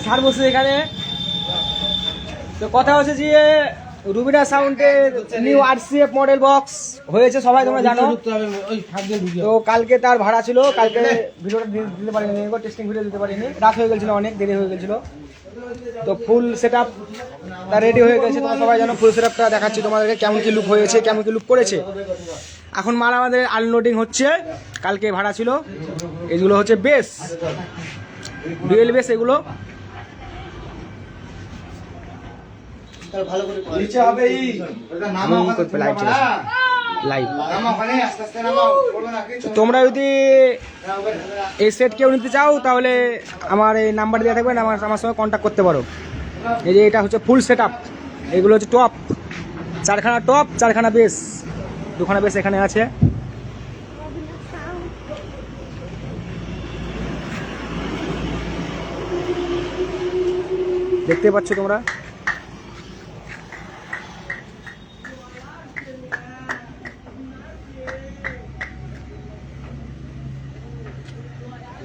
Sir বসে এখানে। তো কথা হচ্ছে যে রুবিনা সাউন্ডের নিউ আরসিএফ মডেল বক্স হয়েছে, সবাই তোমরা জানো। তো কালকে তার ভাড়া ছিল, কালকে ভিডিওটা দিতে পারিনি, টেস্টিং ভিডিও দিতে পারিনি, রাত হয়ে গেছিল, অনেক দেরি হয়ে গেছিল। তো ফুল সেট আপ রেডি হয়ে গেছে, তোমরা সবাই জানো। ফুল সেট আপটা দেখাচ্ছি তোমাদেরকে কেমন কি লুক হয়েছে, কেমন কি লুক করেছে। এখন মাল আমাদের আনলোডিং হচ্ছে, কালকে ভাড়া ছিল। এগুলো হচ্ছে বেস, ডুয়েল বেস এগুলো। তোমরা যদি এই সেট কেউ নিতে চাও তাহলে আমার এই নাম্বার দেওয়া থাকবে, আমার সঙ্গে কন্ট্যাক্ট করতে পারো। এই যে এটা হচ্ছে ফুল সেট আপ, এগুলো হচ্ছে টপ, 4খানা টপ 4খানা বেস, 2খানা বেস এখানে আছে। দেখতে পাচ্ছ তোমরা।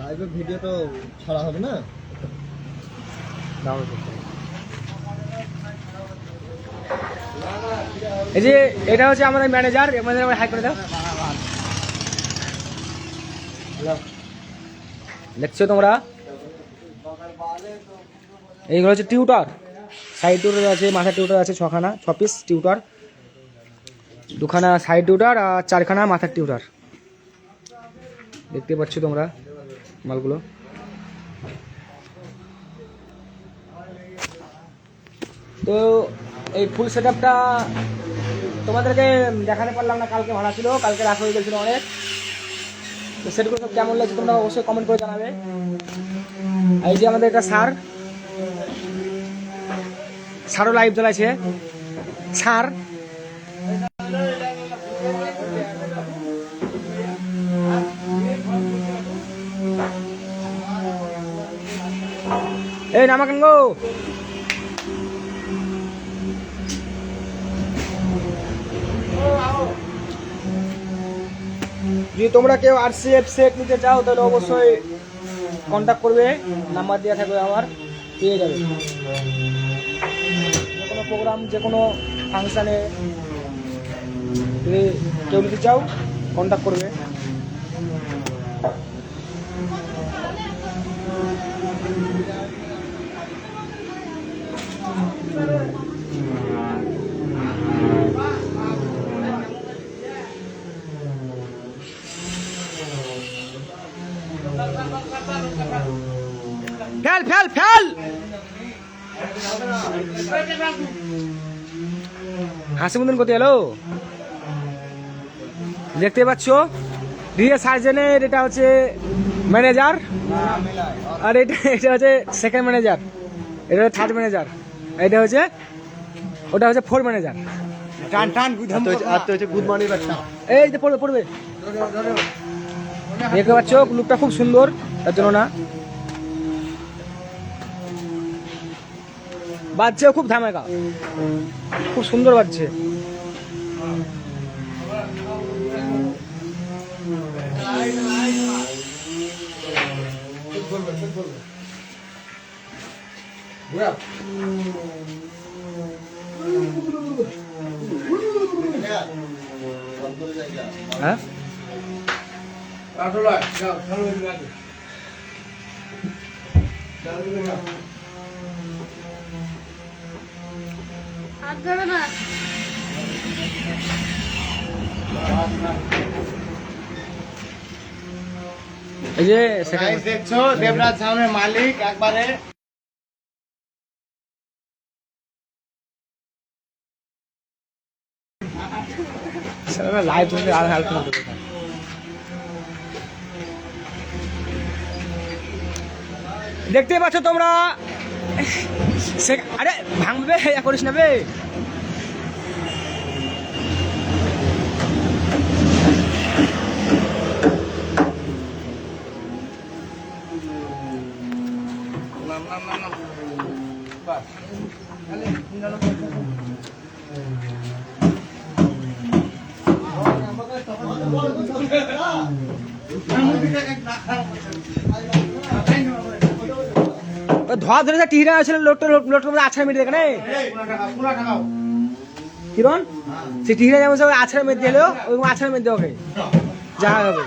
লাইভে ভিডিও তো ছাড়া হবে না, এই যে এটা হচ্ছে আমাদের ম্যানেজার, ম্যানেজার হাই করে দাও। দেখছো তোমরা, এইগুলো হচ্ছে টিউটার, সাইড টিউটার আছে, মাথা টিউটার আছে 6খানা, 6 পিস টিউটার, 2খানা সাইড টিউটার আর 4খানা মাথার টিউটার। দেখতে পাচ্ছ তোমরা মালগুলো। তো এই ফুল সেট আপটা তোমাদেরকে দেখাতে পারলাম না, কালকে ভাড়া ছিল, কালকে রাত হয়ে গেছিলো অনেক। তো সেটগুলো সব কেমন লাগছে তোমরা অবশ্যই কমেন্ট করে জানাবে। এই যে আমাদের একটা সারও লাইভ চালাইছে। সার এই নামা কেন গো, যদি তোমরা কেউ আরসিএফ সেট নিতে চাও তাহলে অবশ্যই কন্ট্যাক্ট করবে, নাম্বার দেওয়া থাকবে আমার, পেয়ে যাবে। যে কোনো প্রোগ্রাম, যে কোনো ফাংশানে যদি কেউ নিতে চাও কন্ট্যাক্ট করবে। ফেল ফেল ফেল, হাসি মতন কোথায় এলো। দেখতে পাচ্ছ ডিএ সার্জেনের, এটা হচ্ছে ম্যানেজার, আর এটা হচ্ছে সেকেন্ড ম্যানেজার, এটা হচ্ছে থার্ড ম্যানেজার, এটা হচ্ছে ওটা হচ্ছে ফোর্থ ম্যানেজার। টান টান আর তো হচ্ছে গুড মর্নিং বাচ্চা, এই যে পড়বে পড়বে। দেখতে পাচ্ছ লুকটা খুব সুন্দর, তার জন্য না বাজছে, খুব ধামাকা, খুব সুন্দর বাজছে। হ্যাঁ এই যে দেখছো দেবরাজ সাউন্ডের মালিক একবারে লাইভ আর হেল্প করতে। দেখতে পাচ্ছ তোমরা, আরে ভাঙবে, করিস না বে। ওই ধোয়া ধরে টিহরা ছিল লোকটা লোকটা আছড়া মেরে দেখে কিরণ সে টিহরা যেমন সব আছড়া মেরে দিলো ওই আছড়া মেরে দেওয়া যা হবে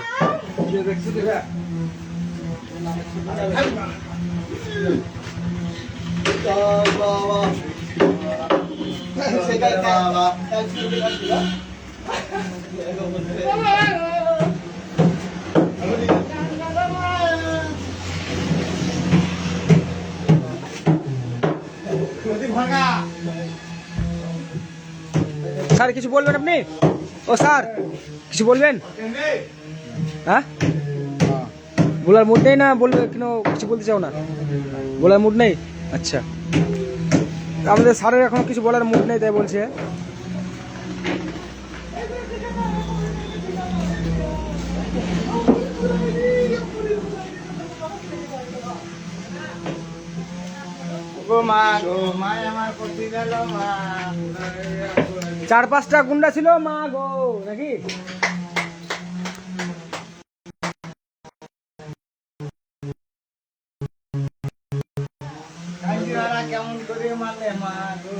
স্যার কিছু বলবেন আপনি ও স্যার কিছু বলবেন হ্যাঁ বলার মুড নেই না বলবে কেন কিছু বলতে চাও না বলার মুড নেই আচ্ছা আমাদের স্যারের এখন কিছু বলার মুড নেই তাই বলছে চার পাঁচটা গুন্ডা ছিল মা গো নাকি কেমন করে মারলে মা গো